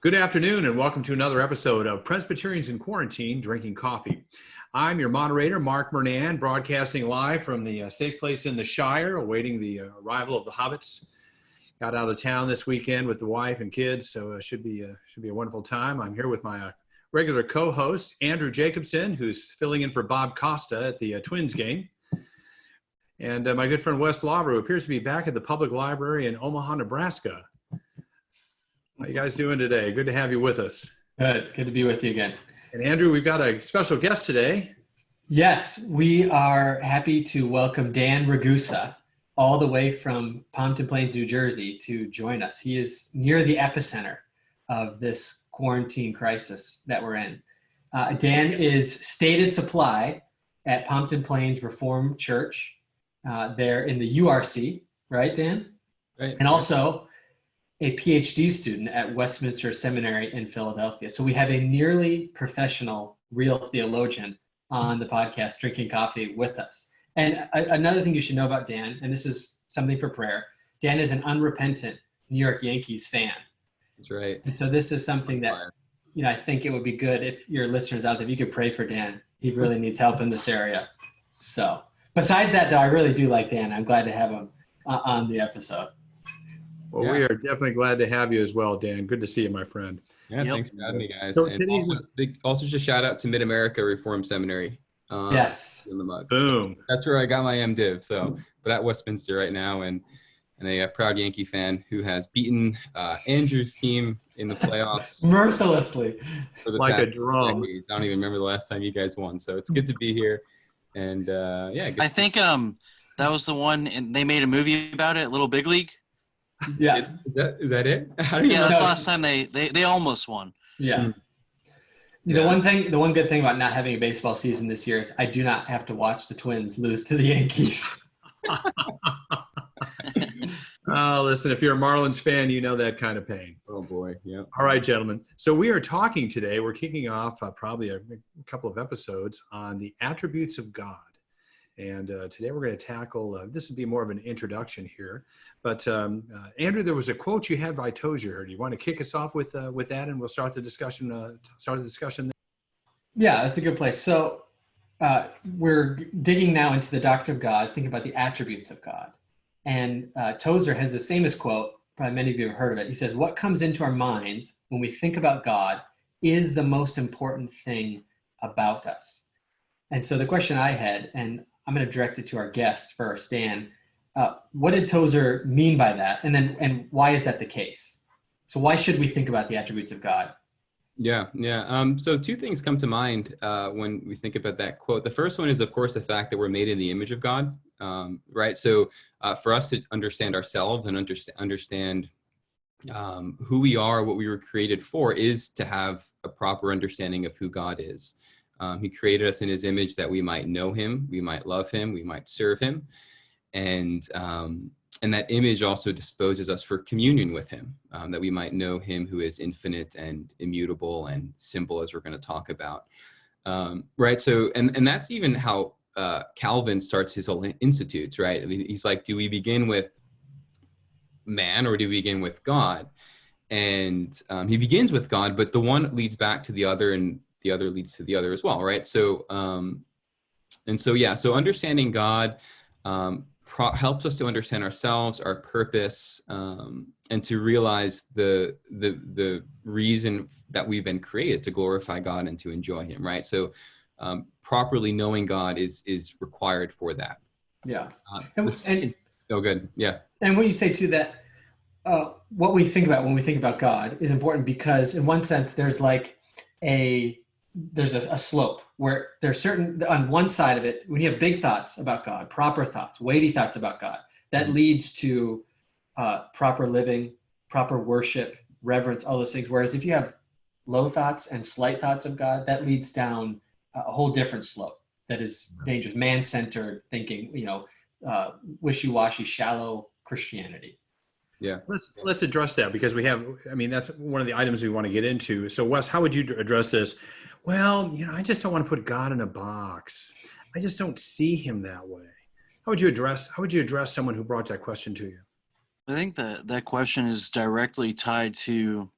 Good afternoon and welcome to another episode of Presbyterians in Quarantine Drinking Coffee. I'm your moderator, Mark Murnane, broadcasting live from the safe place in the Shire, awaiting the arrival of the hobbits. Got out of town this weekend with the wife and kids, so it should be a wonderful time. I'm here with my regular co-host, Andrew Jacobson, who's filling in for Bob Costa at the Twins game. And my good friend Wes Lawver, who appears to be back at the public library in Omaha, Nebraska. How you guys doing today? Good to have you with us. Good to be with you again. And Andrew, we've got a special guest today. Yes, we are happy to welcome Dan Ragusa all the way from Pompton Plains, New Jersey to join us. He is near the epicenter of this quarantine crisis that we're in. Dan is stated supply at Pompton Plains Reformed Church there in the URC, right, Dan? Right. And also a PhD student at Westminster Seminary in Philadelphia. So we have a nearly professional, real theologian on the podcast, drinking coffee with us. And another thing you should know about Dan, and this is something for prayer, Dan is an unrepentant New York Yankees fan. That's right. And so this is something that, I think it would be good if your listeners out there, if you could pray for Dan. He really needs help in this area. So besides that, though, I really do like Dan. I'm glad to have him on the episode. Well, we are definitely glad to have you as well, Dan. Good to see you, my friend. Yeah, Thanks for having me, guys. So and also just shout out to Mid-America Reformed Seminary. Yes. In the mug. Boom. That's where I got my MDiv. So, but at Westminster right now, and a proud Yankee fan who has beaten Andrew's team in the playoffs mercilessly, for the like past a drum. decades. I don't even remember the last time you guys won. So it's good to be here. And good. I think that was the one, and they made a movie about it, Little Big League. Yeah. Is that it? How do you Yeah, know? that's the last time they almost won. Yeah. The one good thing about not having a baseball season this year is I do not have to watch the Twins lose to the Yankees. Oh, listen, if you're a Marlins fan, you know that kind of pain. Oh, boy. Yeah. All right, gentlemen. So we are talking today, we're kicking off probably a couple of episodes on the attributes of God. And today we're going to tackle, this would be more of an introduction here. But Andrew, there was a quote you had by Tozer. Do you want to kick us off with that, and we'll start the discussion? Yeah, that's a good place. So we're digging now into the doctrine of God, thinking about the attributes of God. And Tozer has this famous quote, probably many of you have heard of it. He says, "What comes into our minds when we think about God is the most important thing about us." And so the question I had, and I'm going to direct it to our guest first, Dan. What did Tozer mean by that? And why is that the case? So why should we think about the attributes of God? Yeah. So two things come to mind when we think about that quote. The first one is, of course, the fact that we're made in the image of God, right? So for us to understand ourselves and understand who we are, what we were created for, is to have a proper understanding of who God is. He created us in his image that we might know him, we might love him, we might serve him. And that image also disposes us for communion with him, that we might know him who is infinite and immutable and simple, as we're going to talk about. Right. So, and that's even how Calvin starts his whole institutes, right? I mean, he's like, do we begin with man or do we begin with God? And he begins with God, but the one leads back to the other, and the other leads to the other as well, right? So, so understanding God helps us to understand ourselves, our purpose, and to realize the reason that we've been created, to glorify God and to enjoy him, right? So, properly knowing God is required for that. Yeah. Good. Yeah. And when you say too that what we think about when we think about God is important, because in one sense there's like a slope where there's certain, on one side of it, when you have big thoughts about God, proper thoughts, weighty thoughts about God, that leads to proper living, proper worship, reverence, all those things. Whereas if you have low thoughts and slight thoughts of God, that leads down a whole different slope that is dangerous, man-centered thinking, wishy-washy, shallow Christianity. Yeah. Let's address that, because that's one of the items we want to get into. So Wes, how would you address this? Well, I just don't want to put God in a box. I just don't see him that way. How would you address someone who brought that question to you? I think that question is directly tied to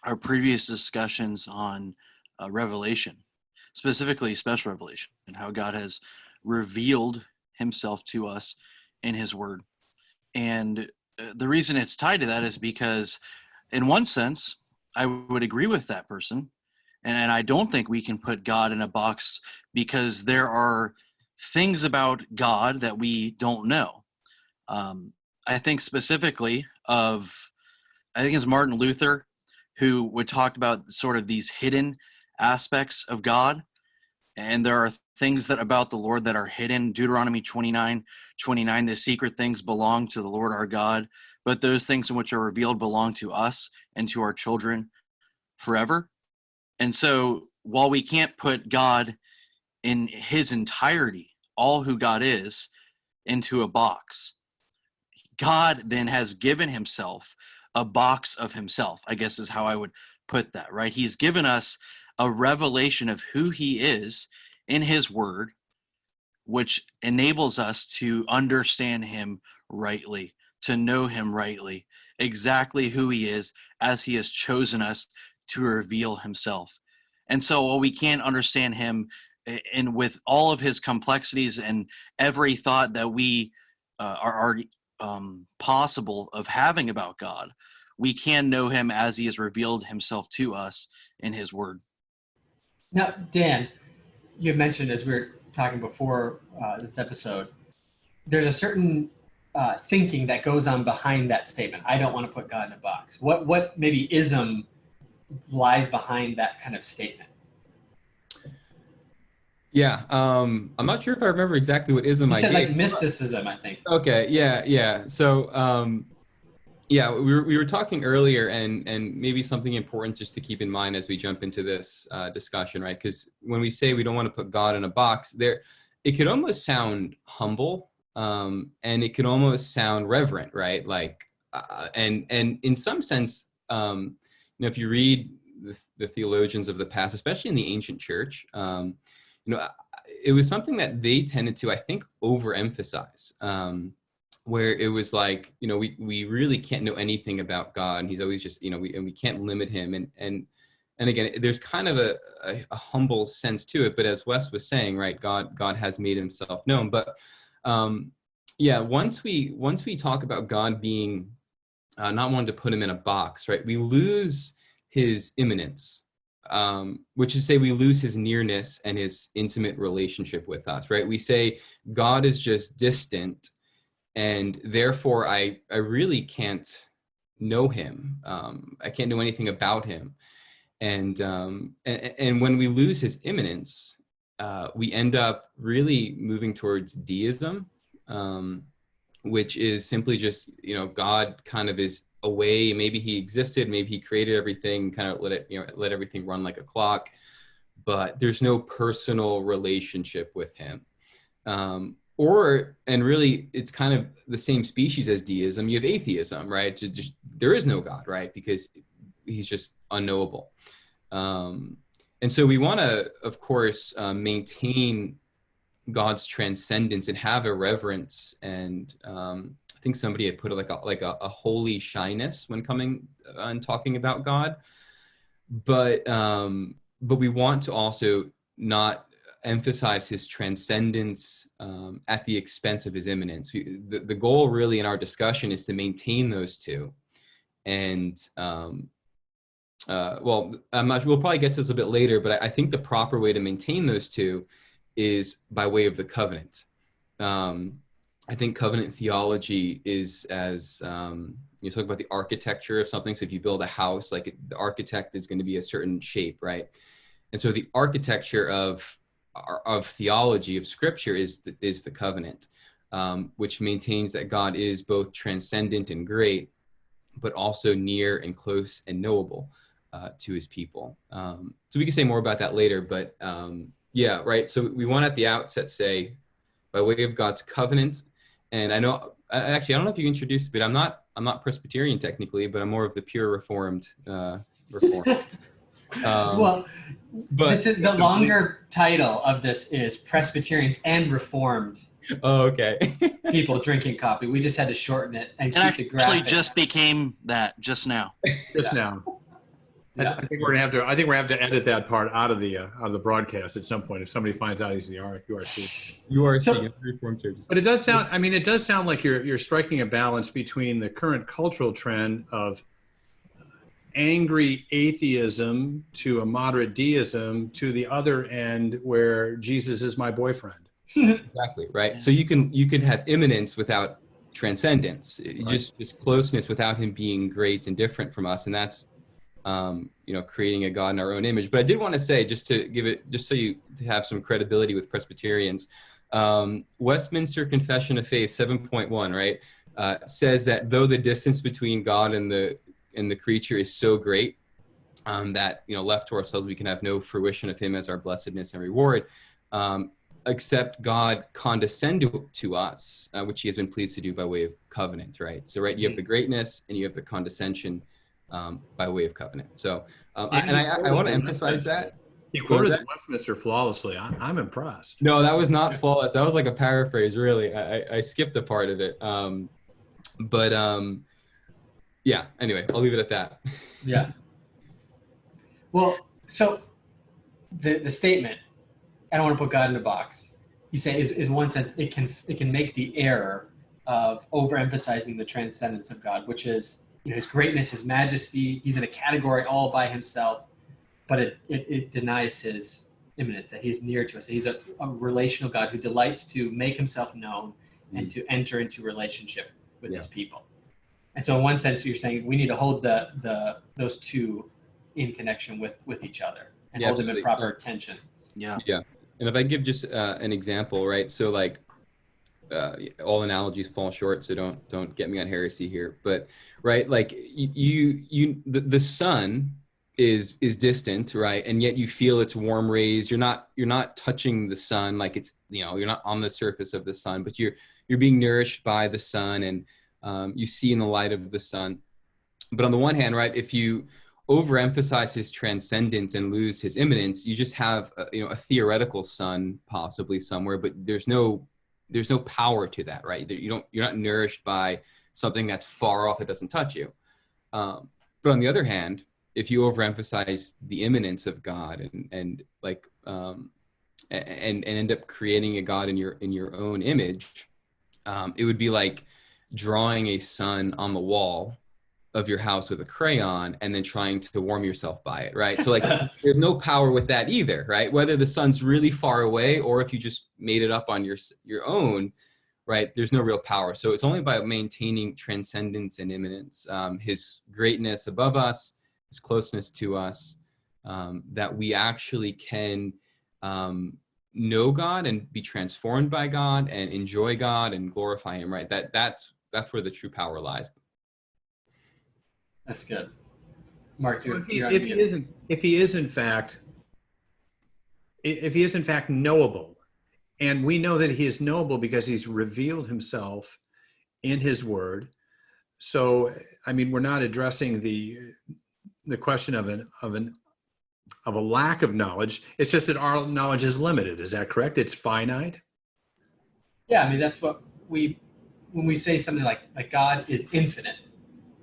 our previous discussions on revelation, specifically special revelation, and how God has revealed himself to us in his word. And the reason it's tied to that is because, in one sense, I would agree with that person. And I don't think we can put God in a box, because there are things about God that we don't know. I think specifically I think it's Martin Luther who would talk about sort of these hidden aspects of God. And there are things that about the Lord that are hidden. Deuteronomy 29:29, the secret things belong to the Lord our God, but those things in which are revealed belong to us and to our children forever. And so while we can't put God in his entirety, all who God is, into a box, God then has given himself a box of himself, I guess is how I would put that, right? He's given us a revelation of who he is in his word, which enables us to understand him rightly, to know him rightly, exactly who he is as he has chosen us to reveal himself. And so while we can't understand him and with all of his complexities and every thought that we are possible of having about God, we can know him as he has revealed himself to us in his word. Now, Dan, you mentioned, as we were talking before this episode, there's a certain thinking that goes on behind that statement. I don't want to put God in a box. What maybe ism lies behind that kind of statement? Yeah, I'm not sure if I remember exactly what ism You I said gave. like mysticism, I think. Okay, yeah. So, yeah, we were talking earlier, and maybe something important just to keep in mind as we jump into this discussion, right? Because when we say we don't want to put God in a box, it could almost sound humble, and it could almost sound reverent, right? Like, and in some sense, if you read the theologians of the past, especially in the ancient church, it was something that they tended to, I think, overemphasize. Where it was like, we really can't know anything about God, and he's always just, we can't limit him. And again, there's kind of a humble sense to it. But as Wes was saying, right, God has made himself known. But once we talk about God being not wanting to put him in a box, right, we lose his immanence, which is to say we lose his nearness and his intimate relationship with us, right? We say God is just distant, and therefore I really can't know him. I can't know anything about him. And when we lose his immanence, we end up really moving towards deism, which is simply just, God kind of is away. Maybe he existed, maybe he created everything, kind of let everything run like a clock, but there's no personal relationship with him. And really, it's kind of the same species as deism. You have atheism, right? Just there is no God, right? Because he's just unknowable. And so we want to, of course, maintain God's transcendence and have a reverence. And I think somebody had put it like a holy shyness when coming and talking about God. But we want to also not emphasize his transcendence at the expense of his immanence. The goal really in our discussion is to maintain those two. And we'll probably get to this a bit later, but I think the proper way to maintain those two is by way of the covenant. I think covenant theology is as you talk about the architecture of something. So if you build a house, like the architect is going to be a certain shape, right? And so the architecture of theology, of scripture, is the covenant, which maintains that God is both transcendent and great, but also near and close and knowable to his people. So we can say more about that later, but right. So we want at the outset say, by way of God's covenant, and I don't know if you introduced, but I'm not Presbyterian technically, but I'm more of the pure Reformed. Well, but this is the longer title of this is Presbyterians and Reformed. Oh, okay. People drinking coffee. We just had to shorten it and It keep the graphic. actually just became that just now. Just now. Yeah. I think we're gonna have to. I think we're gonna have to edit that part out of the broadcast at some point if somebody finds out he's the URC. You are So- seeing Reformed churches. But it does sound. I mean, it does sound like you're striking a balance between the current cultural trend of angry atheism to a moderate deism to the other end where Jesus is my boyfriend. Exactly, right? Yeah. So you can have immanence without transcendence, just closeness without him being great and different from us, and that's creating a God in our own image. But I did want to say, just so you to have some credibility with Presbyterians, Westminster Confession of Faith 7.1, right, says that though the distance between God and the creature is so great, that left to ourselves we can have no fruition of him as our blessedness and reward, except God condescend to us, which he has been pleased to do by way of covenant, right? So, right, you have the greatness and you have the condescension by way of covenant. So, I want to emphasize that. He What was quoted that? the Westminster flawlessly. I'm impressed. No, that was not flawless. That was like a paraphrase, really. I skipped a part of it. Yeah, anyway, I'll leave it at that. Yeah. Well, so the statement, I don't want to put God in a box, you say is one sense it can make the error of overemphasizing the transcendence of God, which is his greatness, his majesty. He's in a category all by himself, but it denies his immanence, that he's near to us. He's a relational God who delights to make himself known and to enter into relationship with his people. And so in one sense, you're saying we need to hold those two in connection with each other and hold them in proper tension. Yeah. Yeah. And if I give just an example, right? So like all analogies fall short, so don't get me on heresy here. But right, like the sun is distant, right? And yet you feel its warm rays. You're not touching the sun, like it's you're not on the surface of the sun, but you're being nourished by the sun, and you see in the light of the sun. But on the one hand, right, if you overemphasize his transcendence and lose his immanence, you just have a theoretical sun possibly somewhere, but there's no power to that, right? You're not nourished by something that's far off that doesn't touch you. But on the other hand, if you overemphasize the immanence of God and end up creating a God in your own image, it would be like drawing a sun on the wall of your house with a crayon and then trying to warm yourself by it, right? So like there's no power with that either, right? Whether the sun's really far away or if you just made it up on your own, right? There's no real power. So it's only by maintaining transcendence and immanence, his greatness above us, his closeness to us, that we actually can know God and be transformed by God and enjoy God and glorify him, right? That's where the true power lies. That's good. Mark, if he is in fact knowable, and we know that he is knowable because he's revealed himself in his word. So, I mean, we're not addressing the question of a lack of knowledge. It's just that our knowledge is limited. Is that correct? It's finite. Yeah, I mean, that's what when we say something like God is infinite,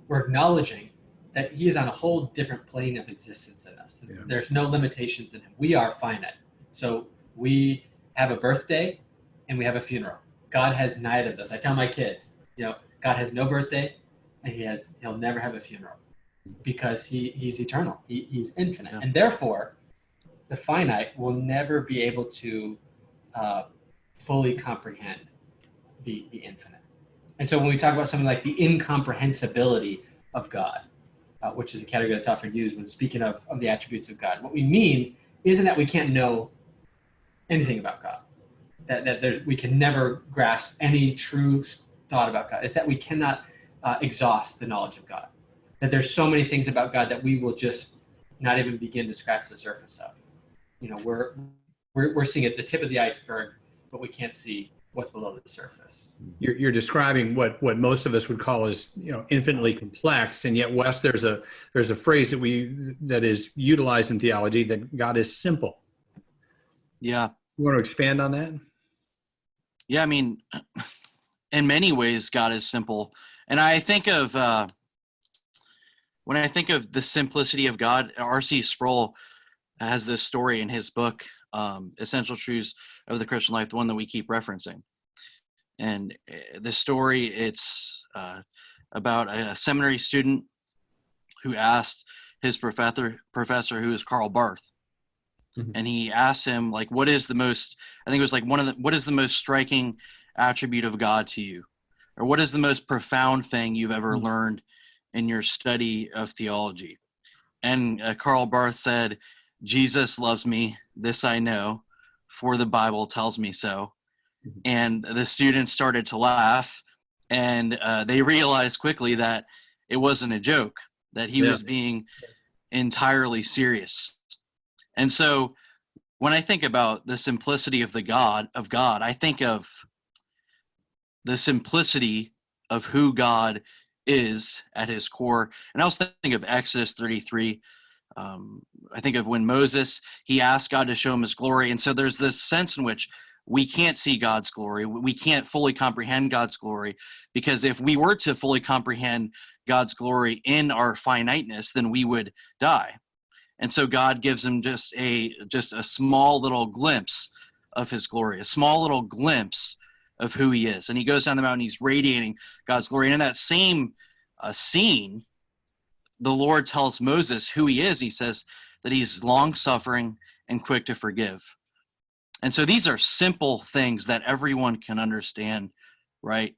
we're acknowledging that he is on a whole different plane of existence than us. Yeah. There's no limitations in him. We are finite. So we have a birthday and we have a funeral. God has neither of those. I tell my kids, God has no birthday and he'll never have a funeral because he's eternal. He's infinite. Yeah. And therefore, the finite will never be able to fully comprehend the infinite. And so when we talk about something like the incomprehensibility of God, which is a category that's often used when speaking of the attributes of God, what we mean isn't that we can't know anything about God, that we can never grasp any true thought about God. It's that we cannot exhaust the knowledge of God, that there's so many things about God that we will just not even begin to scratch the surface of. We're seeing at the tip of the iceberg, but we can't see what's below the surface. You're describing what most of us would call as infinitely complex, and yet, Wes, there's a phrase that is utilized in theology that God is simple. Yeah. You want to expand on that? Yeah, I mean, in many ways, God is simple, and I think of when I think of the simplicity of God, R.C. Sproul has this story in his book, Essential Truths of the Christian Life, the one that we keep referencing. And the story, it's about a seminary student who asked his professor, who is Karl Barth, and he asked him, like, what is the most, I think it was like what is the most striking attribute of God to you? Or what is the most profound thing you've ever learned in your study of theology? And Karl Barth said, Jesus loves me, this I know, for the Bible tells me so. And the students started to laugh, and they realized quickly that it wasn't a joke, that he was being entirely serious. And so when I think about the simplicity of God, I think of the simplicity of who God is at his core. And I also think of Exodus 33. I think of when Moses, he asked God to show him his glory. And so there's this sense in which we can't see God's glory. We can't fully comprehend God's glory, because if we were to fully comprehend God's glory in our finiteness, then we would die. And so God gives him just a small little glimpse of his glory, a small little glimpse of who he is. And he goes down the mountain, he's radiating God's glory. And in that same scene, the Lord tells Moses who he is. He says that he's long-suffering and quick to forgive. And so these are simple things that everyone can understand, right?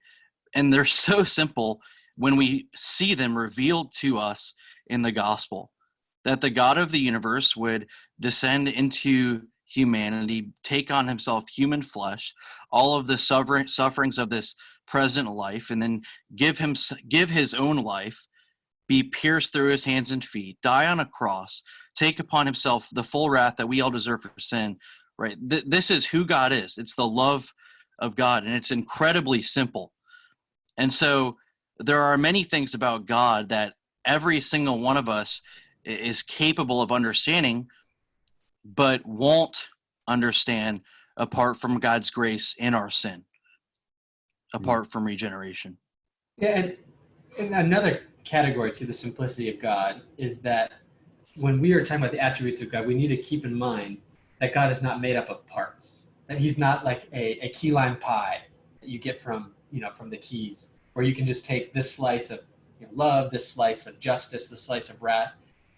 And they're so simple when we see them revealed to us in the gospel, that the God of the universe would descend into humanity, take on himself human flesh, all of the sufferings of this present life, and then give his own life, be pierced through his hands and feet, die on a cross, take upon himself the full wrath that we all deserve for sin, right? This is who God is. It's the love of God, and it's incredibly simple. And so there are many things about God that every single one of us is capable of understanding, but won't understand apart from God's grace in our sin, apart from regeneration. Yeah, and another category to the simplicity of God is that when we are talking about the attributes of God, we need to keep in mind that God is not made up of parts, that he's not like a key lime pie that you get from the keys, where you can just take this slice of love, this slice of justice, this slice of wrath,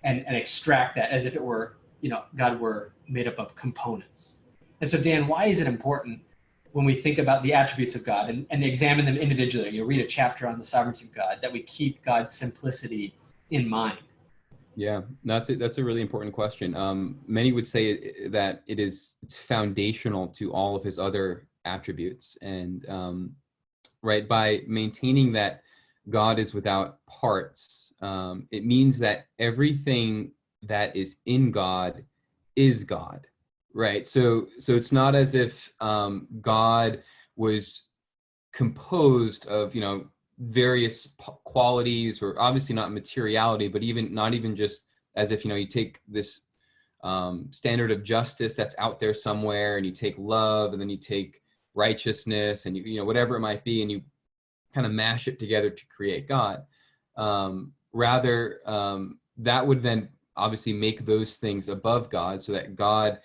and extract that as if it were, God were made up of components. And so, Dan, why is it important when we think about the attributes of God and examine them individually? You read a chapter on the sovereignty of God, that we keep God's simplicity in mind. Yeah, that's a really important question. Many would say that it's foundational to all of his other attributes, and right, by maintaining that God is without parts, it means that everything that is in God is God, right? So it's not as if God was composed of various qualities, or obviously not materiality, but not even just as if you take this standard of justice that's out there somewhere, and you take love, and then you take righteousness, and whatever it might be, and you kind of mash it together to create God. Rather, that would then obviously make those things above God, so that God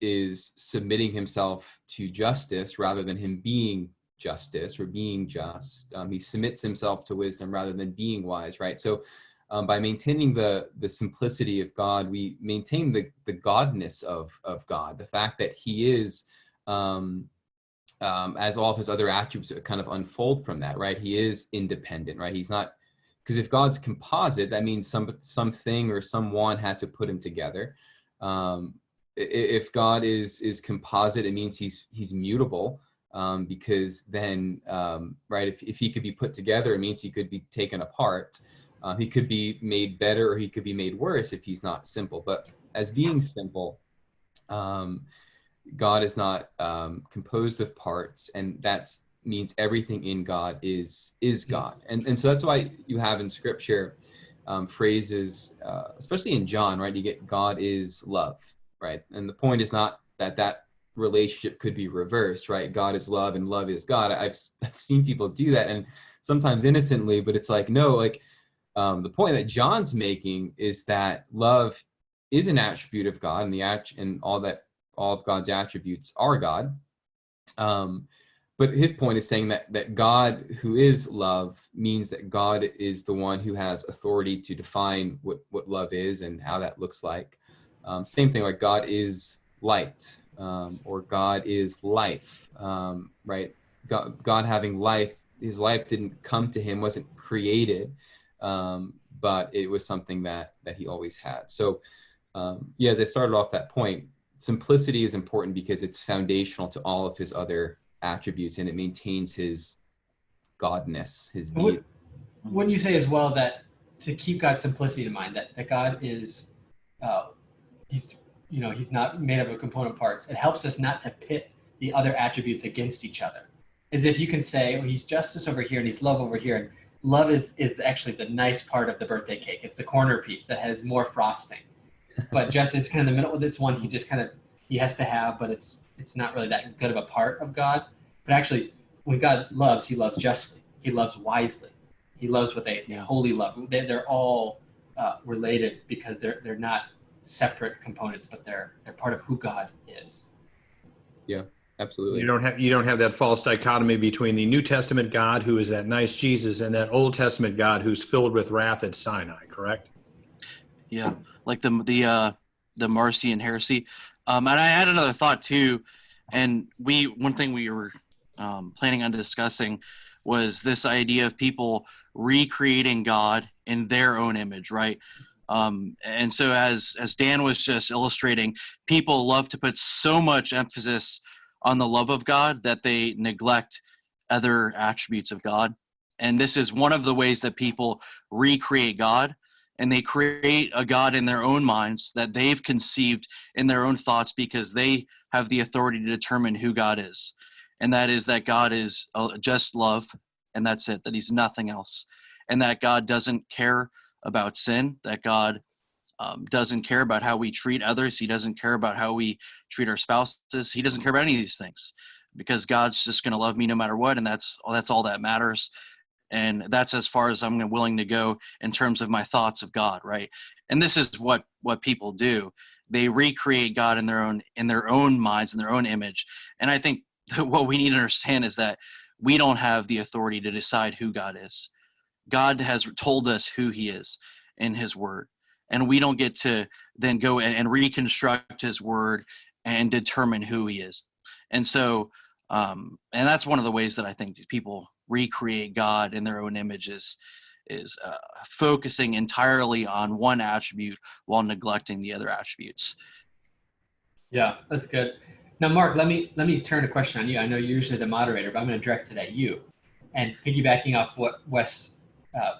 is submitting himself to justice rather than him being justice or being just. He submits himself to wisdom rather than being wise, right? So by maintaining the simplicity of God, we maintain the godness of God, the fact that he is, as all of his other attributes kind of unfold from that, right? He is independent, right? He's not, because if God's composite, that means something or someone had to put him together. If God is composite, it means he's mutable, because then, right, if he could be put together, it means he could be taken apart. He could be made better, or he could be made worse if he's not simple. But as being simple, God is not composed of parts, and that means everything in God is God. And so that's why you have in Scripture phrases, especially in John, right? You get God is love, right? And the point is not that relationship could be reversed, right? God is love and love is God. I've seen people do that, and sometimes innocently, but it's like, no, like The point that John's making is that love is an attribute of God, and all of God's attributes are God. But his point is saying that God, who is love, means that God is the one who has authority to define what love is and how that looks like. Same thing, like God is light, or God is life, right? God having life, his life didn't come to him, wasn't created, but it was something that he always had. So, as I started off that point, simplicity is important because it's foundational to all of his other attributes, and it maintains his godness, his deity. Wouldn't you say as well that to keep God's simplicity in mind, that God is, he's not made up of component parts. It helps us not to pit the other attributes against each other. As if you can say, well, he's justice over here and he's love over here, and love is actually the nice part of the birthday cake. It's the corner piece that has more frosting. But justice is kind of the middle. It's one he has to have, but it's not really that good of a part of God. But actually, when God loves, he loves justly. He loves wisely. He loves with a holy love. They're all related because they're not separate components, but they're part of who God is. Yeah, absolutely. You don't have that false dichotomy between the New Testament God, who is that nice Jesus, and that Old Testament God who's filled with wrath at Sinai. Correct? Yeah, like the Marcion heresy. And I had another thought too, and one thing we were planning on discussing was this idea of people recreating God in their own image, right? And so as Dan was just illustrating, people love to put so much emphasis on the love of God that they neglect other attributes of God. And this is one of the ways that people recreate God, and they create a God in their own minds that they've conceived in their own thoughts because they have the authority to determine who God is. And that is that God is just love, and that's it, that he's nothing else. And that God doesn't care about sin, that God doesn't care about how we treat others. He doesn't care about how we treat our spouses. He doesn't care about any of these things because God's just going to love me no matter what, and that's all that matters. And that's as far as I'm willing to go in terms of my thoughts of God, right? And this is what people do. They recreate God in their own minds, in their own image. And I think what we need to understand is that we don't have the authority to decide who God is. God has told us who he is in his word. And we don't get to then go and reconstruct his word and determine who he is. And so, and that's one of the ways that I think people recreate God in their own images is focusing entirely on one attribute while neglecting the other attributes. Yeah, that's good. Now, Mark, let me turn a question on you. I know you're usually the moderator, but I'm going to direct it at you. And piggybacking off what Wes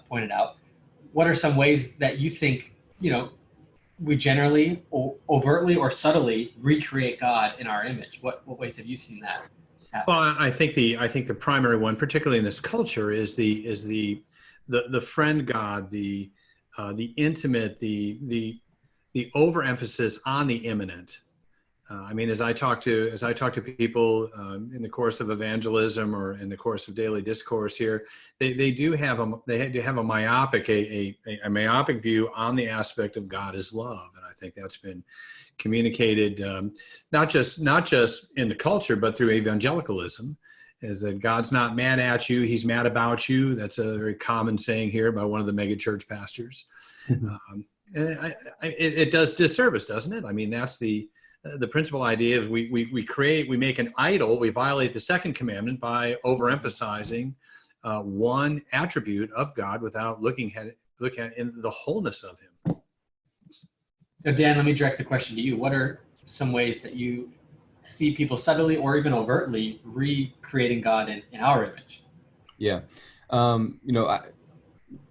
pointed out, what are some ways that you think, we generally overtly or subtly recreate God in our image? What ways have you seen that happen? Well, I think the primary one, particularly in this culture, is the friend God, the intimate, the overemphasis on the imminent. As I talk to people in the course of evangelism or in the course of daily discourse here, they do have a myopic myopic view on the aspect of God as love, and I think that's been communicated not just in the culture but through evangelicalism, is that God's not mad at you, he's mad about you. That's a very common saying here by one of the megachurch pastors. It does disservice, doesn't it? That's the principal idea of we make an idol, we violate the second commandment by overemphasizing one attribute of God without looking at in the wholeness of him. Now, Dan, let me direct the question to you. What are some ways that you see people subtly or even overtly recreating God in our image? Yeah. Not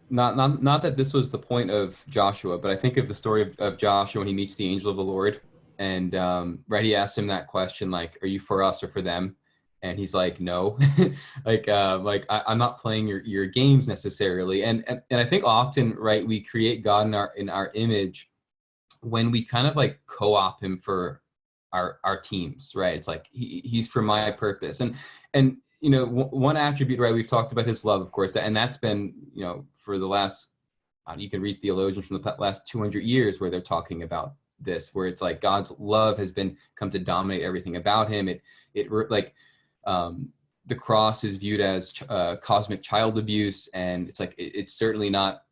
that this was the point of Joshua, but I think of the story of Joshua when he meets the angel of the Lord. And he asked him that question, like, are you for us or for them? And he's like, no. I'm not playing your games necessarily. And I think often, we create God in our image when we kind of like co-op him for our teams, right? It's like he's for my purpose. And one attribute, we've talked about his love, of course, and that's been, for the last you can read theologians from the last 200 years where they're talking about this, where it's like God's love has come to dominate everything about him. The cross is viewed as cosmic child abuse, and it's like it's certainly not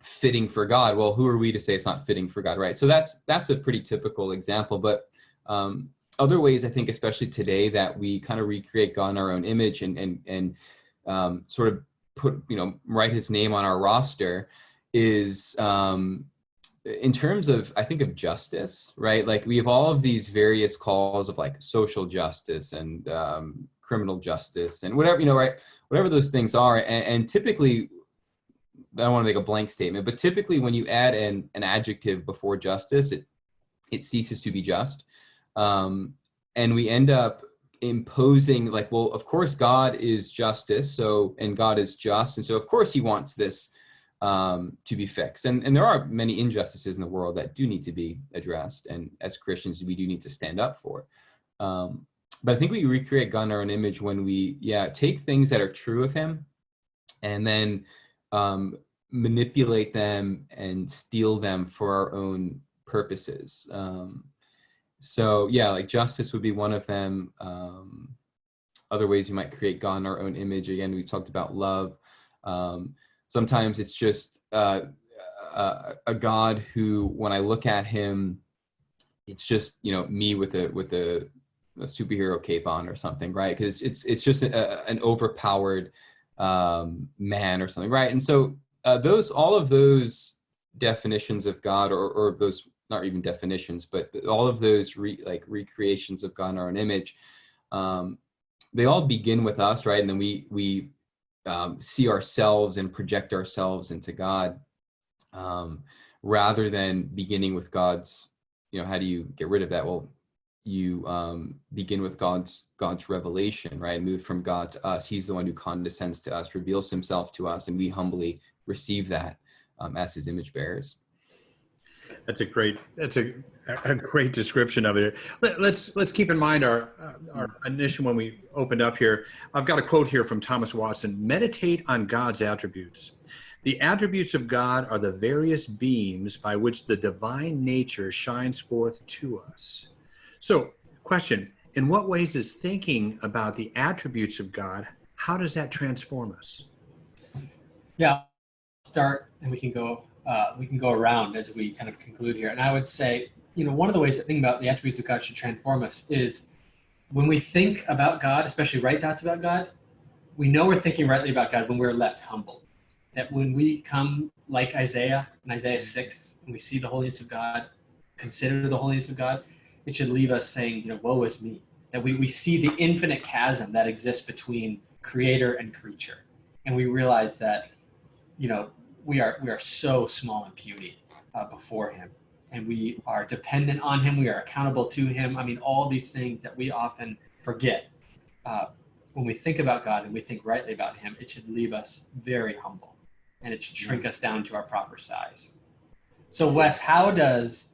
fitting for God. Well, who are we to say it's not fitting for God, right? So that's a pretty typical example. But other ways, I think, especially today, that we kind of recreate God in our own image and sort of put, write his name on our roster is in terms of, I think, of justice, right? Like we have all of these various calls of like social justice and criminal justice and whatever, right? Whatever those things are. And typically, I don't want to make a blank statement, but typically when you add an adjective before justice, it ceases to be just. And we end up imposing like, well, of course God is justice, and God is just, and so of course he wants this to be fixed. And there are many injustices in the world that do need to be addressed, and as Christians we do need to stand up for. But I think we recreate God in our own image when we take things that are true of him and then manipulate them and steal them for our own purposes. So like justice would be one of them. Other ways we might create God in our own image. Again, we talked about love. Sometimes it's just a God who, when I look at him, it's just me with a superhero cape on or something, right? Because it's just an overpowered man or something, right? And so all of those definitions of God, or those, not even definitions, but all of those recreations of God in our own image, they all begin with us, right? And then we see ourselves and project ourselves into God, rather than beginning with God's, how do you get rid of that? Well, you begin with God's revelation, right? Move from God to us. He's the one who condescends to us, reveals himself to us, and we humbly receive that as his image bearers. That's a great description of it. Let's keep in mind our initial when we opened up here. I've got a quote here from Thomas Watson: "Meditate on God's attributes. The attributes of God are the various beams by which the divine nature shines forth to us." So, question: in what ways is thinking about the attributes of God, how does that transform us? Yeah, start, and we can go around as we kind of conclude here. And I would say, one of the ways that thinking about the attributes of God should transform us is when we think about God, especially right thoughts about God, we know we're thinking rightly about God when we're left humble. That when we come like Isaiah in Isaiah 6, and we see the holiness of God, consider the holiness of God, it should leave us saying, woe is me. That we see the infinite chasm that exists between creator and creature. And we realize that, we are so small and puny before him, and we are dependent on him. We are accountable to him. I mean, all these things that we often forget. When we think about God and we think rightly about him, it should leave us very humble, and it should shrink us down to our proper size. So Wes, how does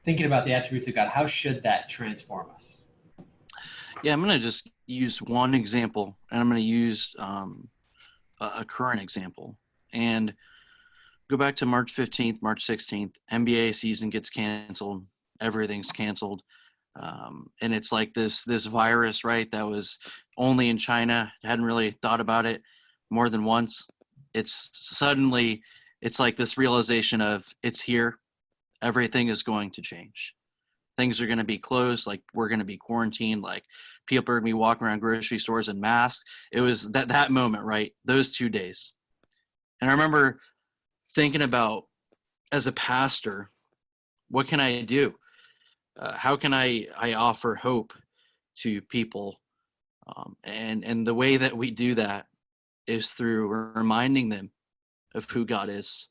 thinking about the attributes of God, how should that transform us? Yeah, I'm going to just use one example, and I'm going to use a current example. And go back to March 15th, March 16th, NBA season gets canceled. Everything's canceled. And it's like this virus, right, that was only in China. Hadn't really thought about it more than once. It's like this realization of it's here. Everything is going to change. Things are going to be closed. Like, we're going to be quarantined. Like, people are going to be walking around grocery stores in masks. It was that moment, right? Those 2 days. And I remember thinking about, as a pastor, what can I do? How can I offer hope to people? And the way that we do that is through reminding them of who God is.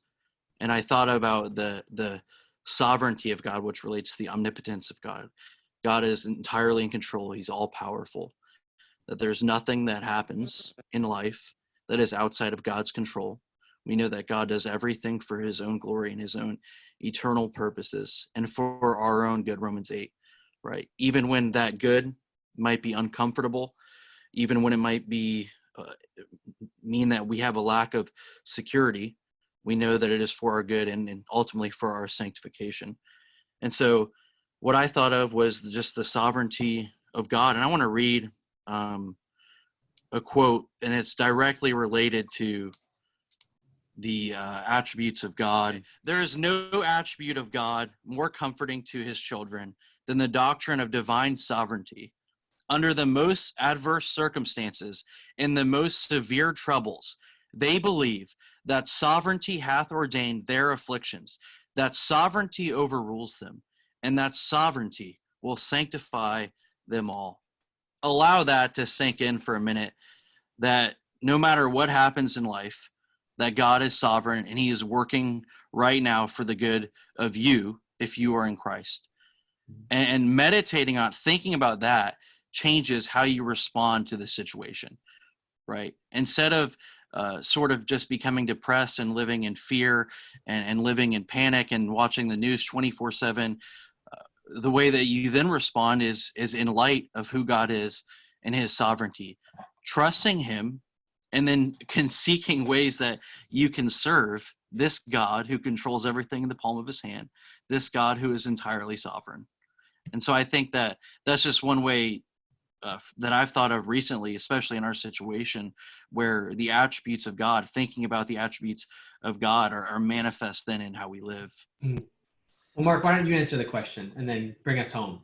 And I thought about the sovereignty of God, which relates to the omnipotence of God. God is entirely in control. He's all powerful. That there's nothing that happens in life that is outside of God's control. We know that God does everything for his own glory and his own eternal purposes and for our own good, Romans 8, right? Even when that good might be uncomfortable, even when it might be mean that we have a lack of security, we know that it is for our good and ultimately for our sanctification. And so what I thought of was just the sovereignty of God. And I want to read a quote, and it's directly related to the attributes of God. There is no attribute of God more comforting to his children than the doctrine of divine sovereignty. Under the most adverse circumstances, in the most severe troubles, they believe that sovereignty hath ordained their afflictions, that sovereignty overrules them, and that sovereignty will sanctify them all. Allow that to sink in for a minute, that no matter what happens in life, that God is sovereign and he is working right now for the good of you if you are in Christ. And meditating on, thinking about that changes how you respond to the situation, right? Instead of sort of just becoming depressed and living in fear and living in panic and watching the news 24/7, the way that you then respond is in light of who God is and his sovereignty, trusting him, and then seeking ways that you can serve this God who controls everything in the palm of his hand, this God who is entirely sovereign. And so I think that that's just one way that I've thought of recently, especially in our situation, where the attributes of God, thinking about the attributes of God are manifest then in how we live. Well, Mark, why don't you answer the question and then bring us home?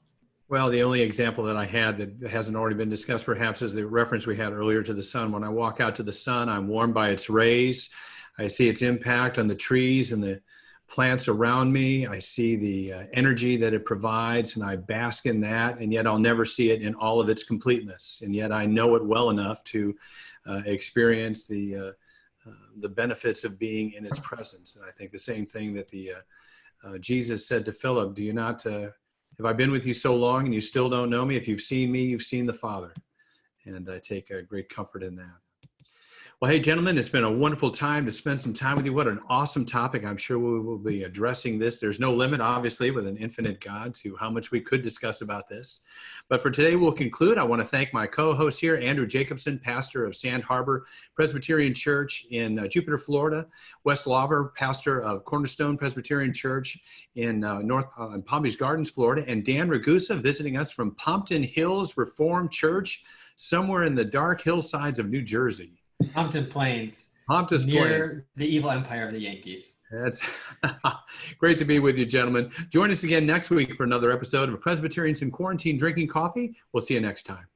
Well, the only example that I had that hasn't already been discussed perhaps is the reference we had earlier to the sun. When I walk out to the sun, I'm warmed by its rays. I see its impact on the trees and the plants around me. I see the energy that it provides, and I bask in that, and yet I'll never see it in all of its completeness. And yet I know it well enough to experience the benefits of being in its presence. And I think the same thing that Jesus said to Philip, do you not, have I been with you so long and you still don't know me? If you've seen me, you've seen the Father. And I take a great comfort in that. Well, hey, gentlemen, it's been a wonderful time to spend some time with you. What an awesome topic. I'm sure we will be addressing this. There's no limit, obviously, with an infinite God to how much we could discuss about this. But for today, we'll conclude. I want to thank my co-host here, Andrew Jacobson, pastor of Sand Harbor Presbyterian Church in Jupiter, Florida. Wes Lauber, pastor of Cornerstone Presbyterian Church in Palm Beach Gardens, Florida. And Dan Ragusa, visiting us from Pompton Hills Reformed Church, somewhere in the dark hillsides of New Jersey. Pompton Plains. Pompton near Plains. The evil empire of the Yankees. That's great to be with you, gentlemen. Join us again next week for another episode of Presbyterians in Quarantine Drinking Coffee. We'll see you next time.